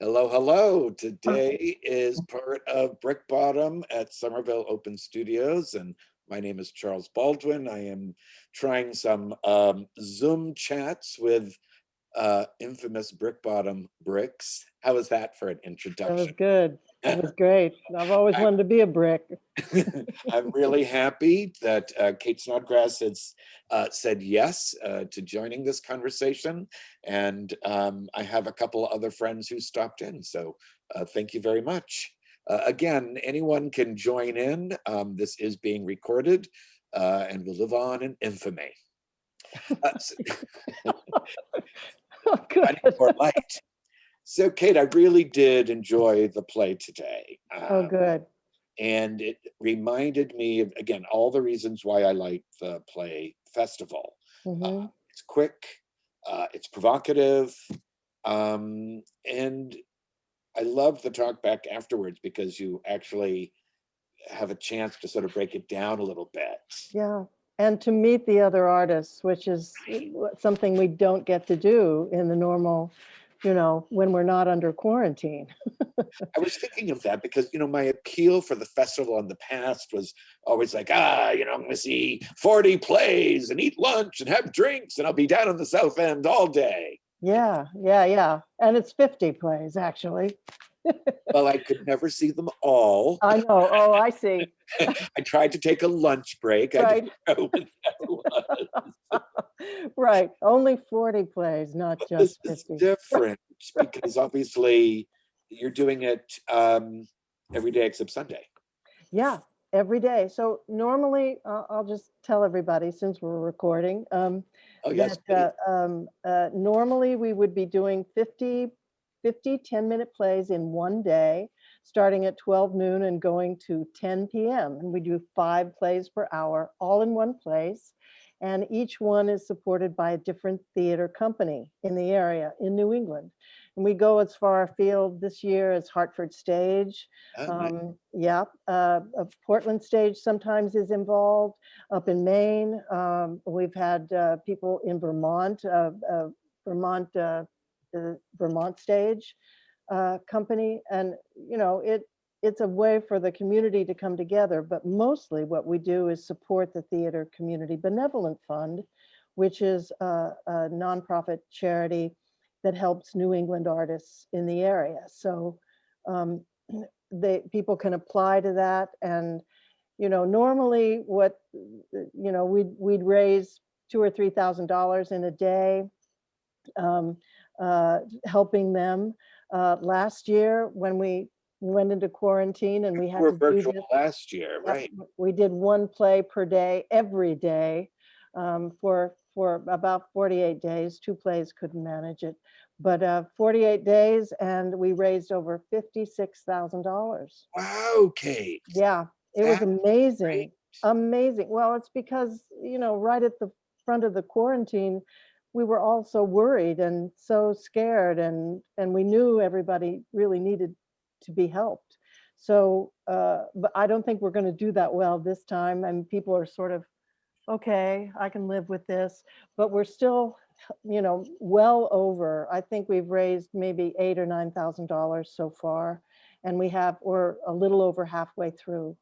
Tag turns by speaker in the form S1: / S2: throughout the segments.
S1: Hello, hello. Today is part of Brick Bottom at Somerville Open Studios, and my name is Charles Baldwin. I am trying some Zoom chats with infamous Brick Bottom Bricks. How was that for an
S2: That was
S1: introduction?
S2: good. It was great. I've always
S1: I,
S2: wanted to be a brick.
S1: I'm really happy that Kate Snodgrass has said yes to joining this conversation. And I have a couple other friends who stopped in. So thank you very much. Again, anyone can join in. This is being recorded and will live on in infamy. So,
S2: Oh, good.
S1: shining more light. So, Kate, I really did enjoy the play today.
S2: Oh, good.
S1: And it reminded me of, again, all the reasons why I like the play festival.
S2: Hmm.
S1: It's quick, it's provocative, and I love the talk back afterwards because you actually have a chance to sort of break it down a little bit.
S2: Yeah. And to meet the other artists, which is something we don't get to do in the normal, when we're not under quarantine.
S1: I was thinking of that because, my appeal for the festival in the past was always like, I'm going to see 40 plays and eat lunch and have drinks and I'll be down in the South End all day.
S2: Yeah, yeah, yeah. And it's 50 plays, actually.
S1: Well, I could never see them all.
S2: I know. Oh, I see.
S1: I tried to take a lunch break. I didn't
S2: Right.
S1: know what that was.
S2: Right. Only 40 plays, not
S1: This
S2: just
S1: is
S2: 50.
S1: different
S2: Right.
S1: because obviously you're doing it every day except Sunday.
S2: Yeah, every day. So normally, I'll just tell everybody since we're recording
S1: Oh, yes,
S2: that
S1: please.
S2: normally we would be doing 50 10-minute plays in one day, starting at 12 noon and going to 10 p.m. And we do 5 plays per hour, all in one place. And each one is supported by a different theater company in the area in New England. And we go as far afield this year as Hartford Stage.
S1: Oh, nice.
S2: Yeah, a Portland Stage sometimes is involved. Up in Maine, we've had people in Vermont, Vermont, the Vermont Stage company, and it's a way for the community to come together. But mostly, what we do is support the Theater Community Benevolent Fund, which is a nonprofit charity that helps New England artists in the area. So people can apply to that, and normally what we'd raise $2,000 or $3,000 in a day, um, helping them. Last year when we went into quarantine and we
S1: You
S2: had
S1: were
S2: to do
S1: virtual
S2: this,
S1: last year,
S2: yep,
S1: right?
S2: we did 1 play per day every day, for about 48 days. 2 plays couldn't manage it, but 48 days, and we raised over $56,000.
S1: Wow, Kate.
S2: Yeah, it was
S1: That's great.
S2: amazing. Amazing. Well, it's because, right at the front of the quarantine, we were all so worried and so scared, and we knew everybody really needed to be helped. So, but I don't think we're going to do that well this time. And people are sort of, okay, I can live with this, but we're still, well over. I think we've raised maybe $8,000 or $9,000 so far, and we're a little over halfway through.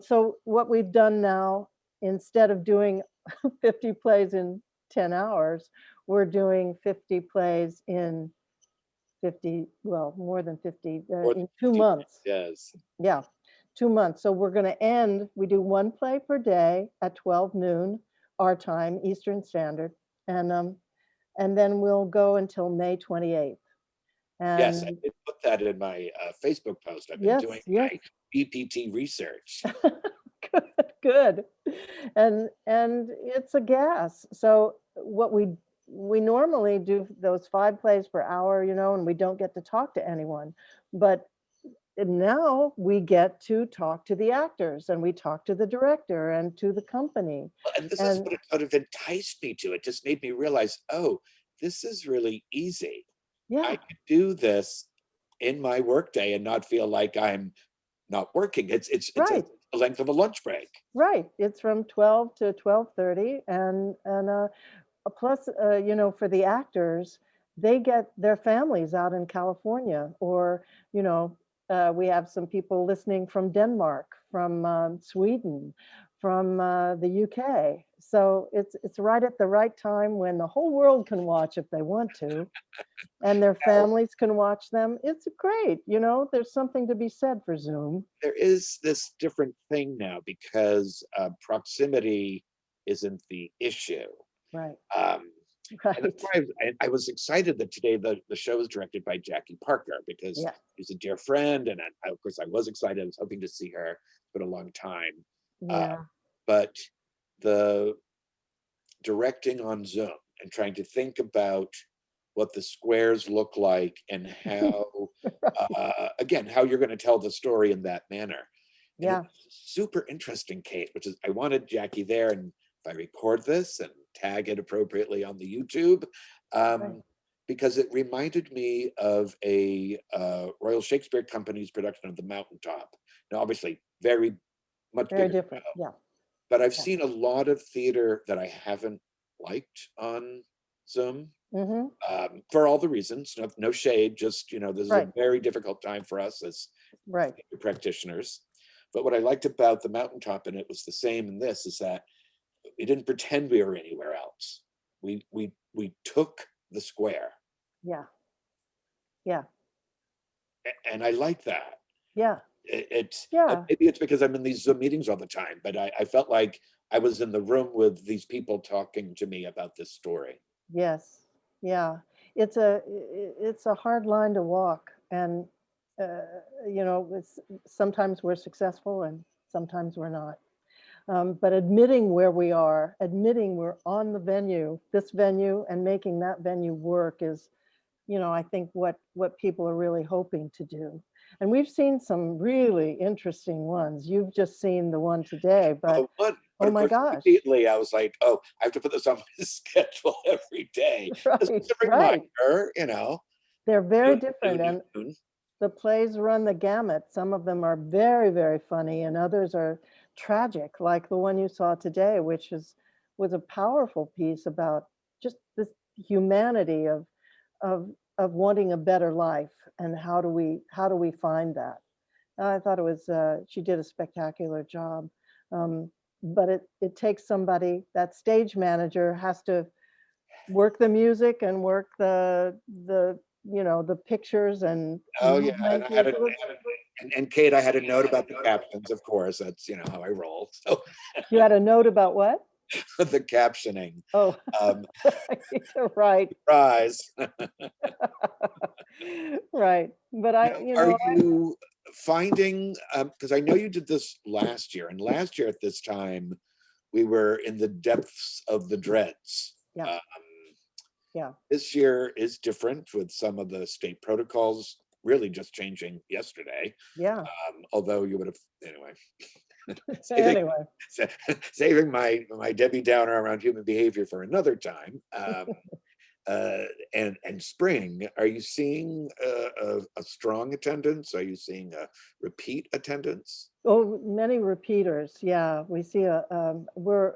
S2: So what we've done now, instead of doing 50 plays in 10 hours, we're doing 50 plays in 50, well, more than 50,
S1: More than
S2: in 2 months.
S1: yes.
S2: Yeah, 2 months. So we're going to we do 1 play per day at 12 noon, our time, Eastern Standard. And then we'll go until May 28th.
S1: Yes, I
S2: And
S1: did put that in my Facebook post. I've been doing
S2: yes, yes.
S1: my BPT research.
S2: Good, good. And it's a gas. So what we normally do those 5 plays per hour, and we don't get to talk to anyone. But now we get to talk to the actors, and we talk to the director and to the company.
S1: And this is
S2: And
S1: what it sort of enticed me to. It just made me realize, oh, this is really easy. I
S2: yeah,
S1: could do this in my workday and not feel like I'm not working. It's
S2: right.
S1: the length of a lunch break.
S2: Right. It's from 12 to 12:30, and plus, for the actors, they get their families out in California, or, you know, we have some people listening from Denmark, from Sweden, from the UK. So it's right at the right time when the whole world can watch if they want to, and their
S1: Now,
S2: families can watch them. It's great, you know. There's something to be said for Zoom.
S1: there is this different thing now because proximity isn't the issue.
S2: Right,
S1: Um, and that's
S2: right.
S1: why I was excited that today the show is directed by Jackie Parker because
S2: Yeah,
S1: she's a dear friend, and of course I was excited. I was hoping to see her. It's been a long time, uh,
S2: yeah.
S1: but the directing on Zoom and trying to think about what the squares look like and how,
S2: Right.
S1: again, how you're going to tell the story in that manner. And it
S2: Yeah,
S1: was super interesting, Kate, which is I wanted Jackie there, and if I record this and tag it appropriately on the YouTube,
S2: right.
S1: um, because it reminded me of a Royal Shakespeare Company's production of The Mountaintop. Now, obviously, very much
S2: Very
S1: bigger,
S2: different. Yeah,
S1: but I've
S2: yeah.
S1: seen a lot of theater that I haven't liked on Zoom,
S2: Mm-hmm.
S1: for all the reasons. No shade, just this is a
S2: Right,
S1: very difficult time for us as
S2: right.
S1: theater practitioners. But what I liked about The Mountaintop, and it was the same in this, is that we didn't pretend we were anywhere else. We took the square,
S2: Yeah, yeah,
S1: and I like that.
S2: yeah,
S1: It's
S2: yeah.
S1: maybe it's because I'm in these Zoom meetings all the time, but I felt like I was in the room with these people talking to me about this story.
S2: Yes, yeah. It's a hard line to walk, and uh, you know, sometimes we're successful and sometimes we're not. But admitting where we are, admitting we're on the venue, this venue, and making that venue work is, you know, I think what people are really hoping to do. And we've seen some really interesting ones. You've just seen the one today, but
S1: The one, but
S2: oh
S1: of
S2: my
S1: course,
S2: gosh.
S1: immediately I was like, oh, I have to put this on my schedule every day. Just
S2: Right,
S1: as a
S2: right.
S1: reminder,
S2: They're very
S1: noon,
S2: different,
S1: noon,
S2: and
S1: noon.
S2: the plays run the gamut. Some of them are very, very funny, and others are tragic, like the one you saw today, which was a powerful piece about just this humanity of wanting a better life, and how do we find that. I thought it was she did a spectacular job, um, but it takes somebody. That stage manager has to work the music and work the the pictures and
S1: Oh yeah, and
S2: movement.
S1: I had and Kate, I had a note about the captions. Of course, that's how I roll. So
S2: You had a note about what?
S1: the captioning,
S2: Oh,
S1: um,
S2: right,
S1: rise.
S2: right. But
S1: Now,
S2: I, you
S1: are
S2: know,
S1: you finding? Because I know you did this last year, and last year at this time we were in the depths of the dreads.
S2: yeah,
S1: Um,
S2: yeah,
S1: this year is different with some of the state protocols really just changing yesterday.
S2: yeah.
S1: Although you would have anyway, saving
S2: Anyway,
S1: saving my Debbie Downer around human behavior for another time. Uh, and spring, are you seeing a strong attendance? Are you seeing a repeat attendance?
S2: oh, many repeaters. Yeah, we see we're,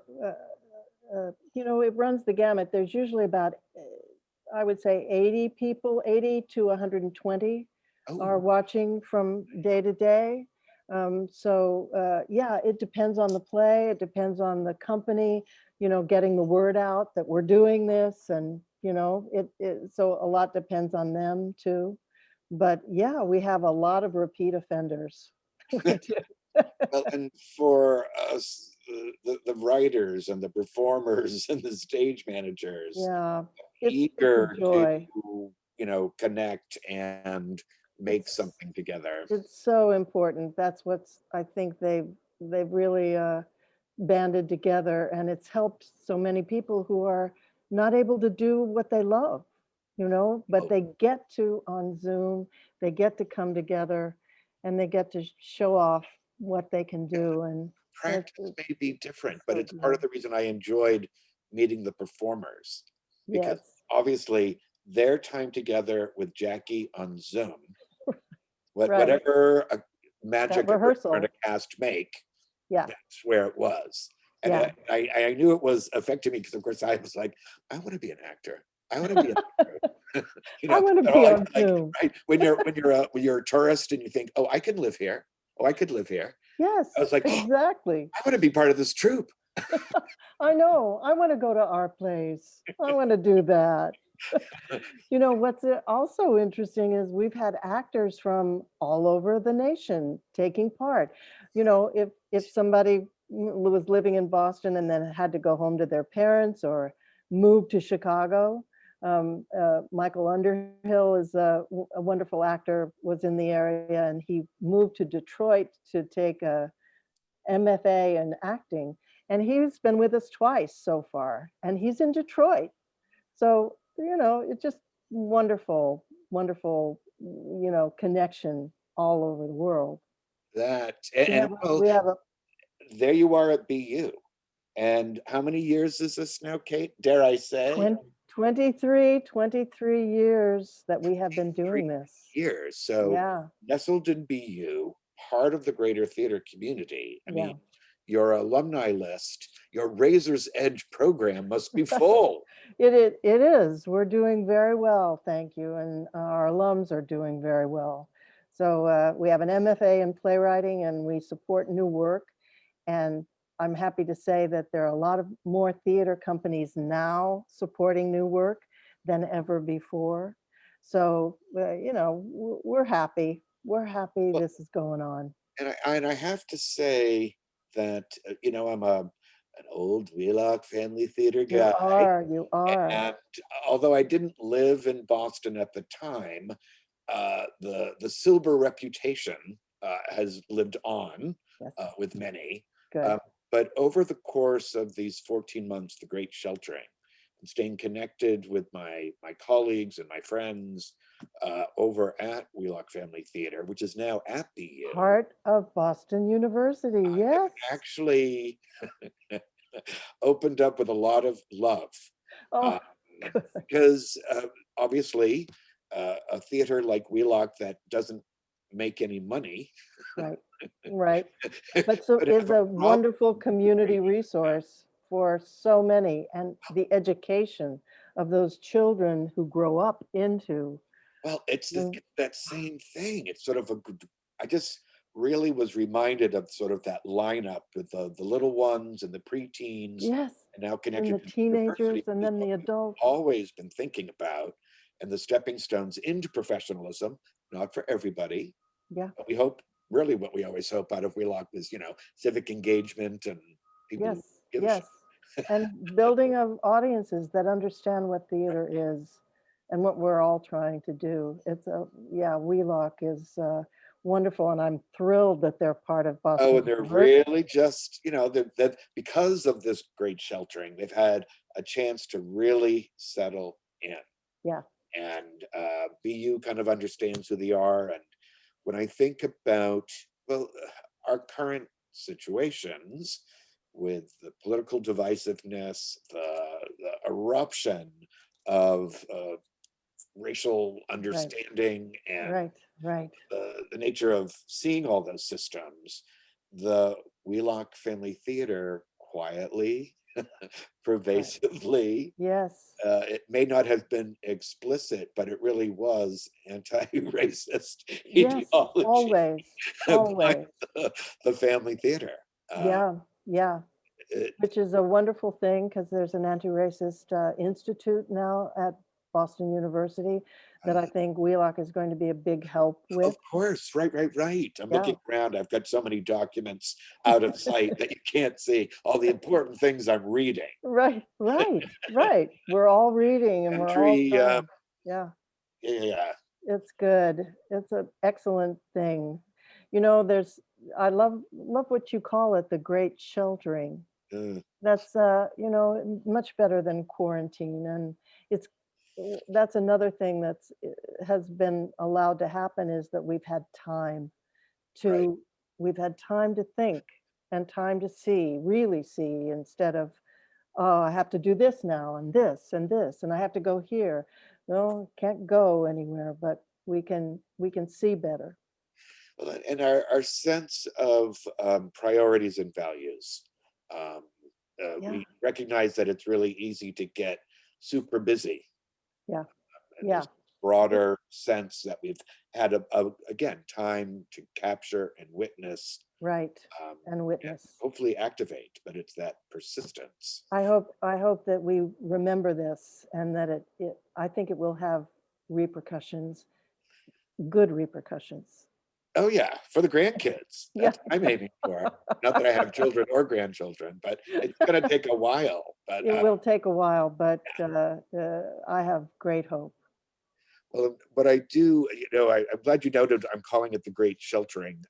S2: you know, it runs the gamut. There's usually about, I would say 80 people, 80 to 120 are
S1: Oh,
S2: watching from day to day. So yeah, it depends on the play. It depends on the company, you know, getting the word out that we're doing this, and you know, so a lot depends on them too. But yeah, we have a lot of repeat offenders. We do.
S1: well, and for us, the writers and the performers and the stage managers,
S2: Yeah, it's a
S1: eager to
S2: joy.
S1: connect and make
S2: It's
S1: something together.
S2: it's so important. That's what's I think they've really banded together, and it's helped so many people who are not able to do what they love, you know, but
S1: Oh,
S2: they get to on Zoom, they get to come together, and they get to show off what they can do, and
S1: practice may be different, but
S2: so
S1: it's part
S2: good.
S1: of the reason I enjoyed meeting the performers, because
S2: Yes,
S1: obviously their time together with Jackie on Zoom,
S2: right.
S1: whatever
S2: That
S1: magic a director and a
S2: rehearsal.
S1: cast make,
S2: Yeah,
S1: that's where it was. And
S2: yeah.
S1: I knew it was affecting me because, of course, I was like, I want to be an actor. I want to be an actor. You
S2: I
S1: know,
S2: want to
S1: oh,
S2: be on Zoom.
S1: right when you're a tourist and you think, oh, I can live here. Oh, I could live here. I
S2: Yes,
S1: was like, oh,
S2: exactly.
S1: I want to be part of this troupe.
S2: I know. I want to go to our place. I want to do that. You know, what's also interesting is we've had actors from all over the nation taking part. You know, if somebody was living in Boston and then had to go home to their parents or move to Chicago, Michael Underhill is a wonderful actor, was in the area, and he moved to Detroit to take a MFA in acting, and he's been with us twice so far, and he's in Detroit. So, you know, it's just wonderful, wonderful, connection all over the world.
S1: That
S2: We
S1: and
S2: have a,
S1: well,
S2: we have a
S1: there you are at BU. And how many years is this now, Kate? Dare I say?
S2: 20, 23 years that we have been
S1: 3
S2: doing this.
S1: years. So
S2: Yeah,
S1: nestled in BU, part of the greater theater community. I
S2: yeah.
S1: mean, your alumni list, your Razor's Edge program must be full.
S2: It is. We're doing very well, thank you. And our alums are doing very well. So we have an MFA in playwriting and we support new work. And I'm happy to say that there are a lot of more theater companies now supporting new work than ever before. So, we're happy. We're happy
S1: Well,
S2: this is going on.
S1: and I have to say that, I'm an old Wheelock Family Theater
S2: You
S1: guy.
S2: are, you are.
S1: And although I didn't live in Boston at the time, the Silver reputation has lived on
S2: Yes,
S1: with many.
S2: good.
S1: Um, but over the course of these 14 months, the great sheltering, and staying connected with my colleagues and my friends over at Wheelock Family Theater, which is now at BU,
S2: Part of Boston University, yes.
S1: actually opened up with a lot of love. Um,
S2: Oh, good.
S1: because obviously, a theater like Wheelock that doesn't make any money
S2: Right, right. But so
S1: would have
S2: is
S1: a
S2: a
S1: problem.
S2: wonderful community resource for so many, and the education of those children who grow up into
S1: Well, it's
S2: the,
S1: that same thing. It's sort of I just really was reminded of sort of that lineup with the little ones and the preteens,
S2: yes,
S1: and now
S2: and the
S1: connected to the university,
S2: teenagers and
S1: which is
S2: then
S1: what
S2: the
S1: we've
S2: adults.
S1: always been thinking about, and the stepping stones into professionalism, not for everybody.
S2: Yeah,
S1: But we hope, really, what we always hope out of Wheelock is, civic engagement and people who
S2: yes,
S1: give a shit.
S2: yes. And building of audiences that understand what theater is and what we're all trying to do. Yeah, Wheelock is wonderful, and I'm thrilled that they're part of
S1: Oh,
S2: Boston
S1: and they're
S2: University.
S1: really just, that because of this great sheltering, they've had a chance to really settle in.
S2: Yeah,
S1: And BU kind of understands who they are. And when I think about, well, our current situations with the political divisiveness, the eruption of racial
S2: right,
S1: understanding, and
S2: right, right.
S1: the nature of seeing all those systems, the Wheelock Family Theater quietly,
S2: Right.
S1: pervasively,
S2: Yes.
S1: it may not have been explicit, but it really was anti-racist
S2: Yes.
S1: ideology
S2: Always.
S1: behind
S2: Always.
S1: the family theater.
S2: Yeah. Yeah.
S1: It,
S2: Which is a wonderful thing because there's an anti-racist institute now at Boston University that I think Wheelock is going to be a big help
S1: of
S2: with.
S1: course, right, right, right. I'm
S2: Yeah.
S1: looking around. I've got so many documents out of sight that you can't see all the important things I'm reading.
S2: Right. Right. Right. We're all reading and we're all
S1: Entry,
S2: trying. Yeah.
S1: yeah,
S2: It's good. It's an excellent thing. You know, I love what you call it, the great sheltering.
S1: uh,
S2: That's much better than quarantine, and it's that's another thing that's has been allowed to happen is that
S1: right.
S2: to we've had time to think and time to see, really see, instead of, oh, I have to do this now and this and this and I have to go here. No, can't go anywhere, but we can see better.
S1: Well, and our sense of priorities and values. Um,
S2: Yeah,
S1: we recognize that it's really easy to get super busy,
S2: yeah,
S1: and
S2: Yeah,
S1: this broader sense that we've had again time to capture and witness,
S2: right.
S1: um,
S2: And
S1: and
S2: witness.
S1: hopefully activate. But it's that persistence.
S2: I hope that we remember this and that I think it will have repercussions, good repercussions.
S1: Oh yeah, for the grandkids.
S2: Yeah,
S1: That's what I'm aiming for. Not that I have children or grandchildren, but it's going to take a while. But
S2: it will take a while, but I have great hope.
S1: well, what I do, I'm glad you noted. I'm calling it the Great Sheltering,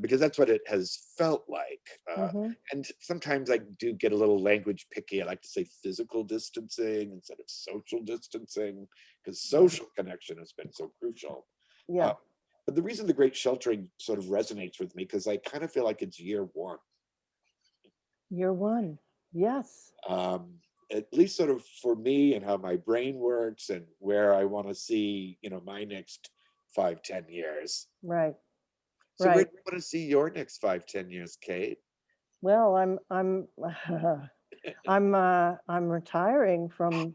S1: because that's what it has felt like.
S2: Hmm.
S1: And sometimes I do get a little language picky. I like to say physical distancing instead of social distancing, because
S2: Yeah,
S1: social connection has been so crucial. Uh,
S2: yeah.
S1: but the reason the Great Sheltering sort of resonates with me, because I kind of feel like it's year one.
S2: Year one. Yes,
S1: um, at least sort of for me and how my brain works and where I want to see, my next 5, 10 years.
S2: right,
S1: So where
S2: right.
S1: do you want to see your next 5, 10 years, Kate?
S2: Well, I'm retiring
S1: You
S2: from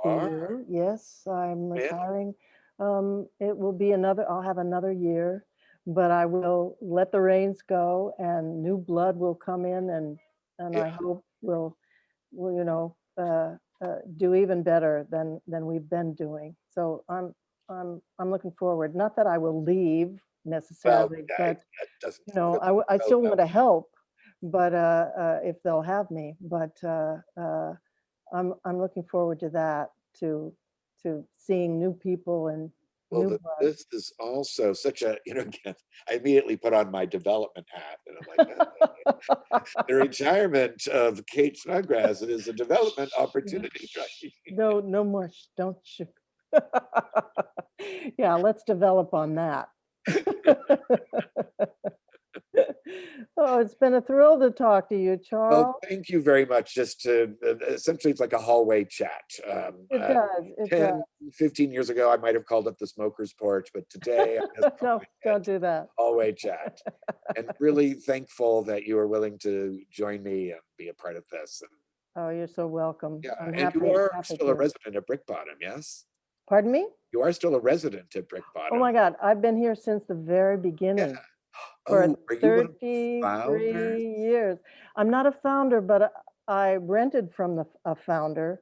S1: are,
S2: BU. Yes, I'm
S1: man.
S2: retiring. It will be another. I'll have another year, but I will let the reins go, and new blood will come in, and I
S1: Yeah.
S2: hope will do even better than we've been doing. So I'm looking forward. Not that I will leave
S1: Well,
S2: necessarily,
S1: yeah,
S2: but
S1: that doesn't really
S2: I
S1: spell
S2: still
S1: it
S2: want
S1: out.
S2: to help, but if they'll have me, but I'm looking forward to that, to seeing new people and
S1: Well,
S2: new blood.
S1: this is also such a, again, I immediately put on my development hat and I'm like, "Oh, the retirement of Kate Snodgrass is a development opportunity, right?"
S2: No, no more. Don't you? Yeah, let's develop on that. Oh, it's been a thrill to talk to you,
S1: Well,
S2: Charles.
S1: thank you very much. Just to essentially, it's like a hallway chat.
S2: It does. It does.
S1: 10, 15 years ago, I might have called it the smoker's porch, but today I'm just
S2: No,
S1: calling it
S2: don't do that.
S1: hallway chat. And really thankful that you are willing to join me and be a part of this. And
S2: Oh, you're so welcome.
S1: yeah,
S2: I'm
S1: and you
S2: happy,
S1: are
S2: happy
S1: still a
S2: to.
S1: resident of Brick Bottom, yes?
S2: Pardon me?
S1: You are still a resident at Brick
S2: Oh my
S1: Bottom.
S2: God, I've been here since the very
S1: Yeah.
S2: beginning for
S1: Oh, are you one of the
S2: 33
S1: founders?
S2: years. I'm not a founder, but I rented from a founder.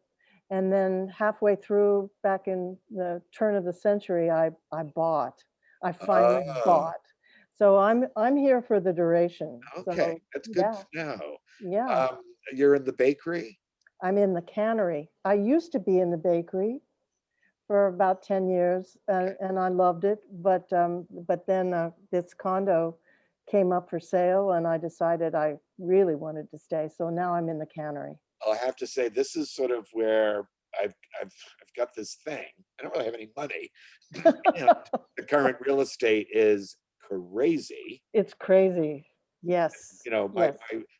S2: And then halfway through, back in the turn of the century, I bought. I finally
S1: Oh,
S2: bought. So I'm here for the duration.
S1: okay.
S2: So
S1: That's good
S2: yeah,
S1: to know.
S2: yeah.
S1: Um, you're in the bakery?
S2: I'm in the cannery. I used to be in the bakery for about 10 years, and I loved it. But then this condo came up for sale, and I decided I really wanted to stay. So now I'm in the cannery.
S1: I'll have to say this is sort of where I've I've got this thing. I don't really have any money, and the current real estate is crazy.
S2: It's crazy. Yes,
S1: My
S2: yes,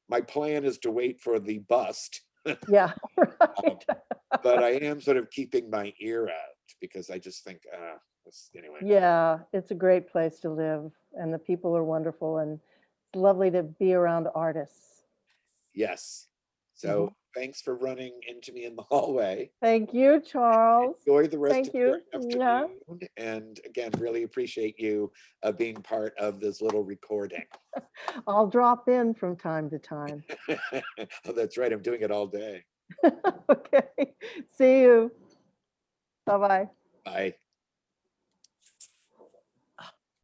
S1: my plan is to wait for the bust,
S2: yeah,
S1: um,
S2: right.
S1: but I am sort of keeping my ear out because I just think, anyway.
S2: Yeah, it's a great place to live, and the people are wonderful, and it's lovely to be around artists.
S1: Yes. So
S2: Mhm.
S1: thanks for running into me in the hallway.
S2: Thank you, Charles.
S1: Enjoy the rest of
S2: Thank
S1: your
S2: you. Yeah,
S1: afternoon, and again, really appreciate you being part of this little recording.
S2: I'll drop in from time to time.
S1: Oh, that's right. I'm doing it all day.
S2: Okay. See you. Bye bye.
S1: Bye.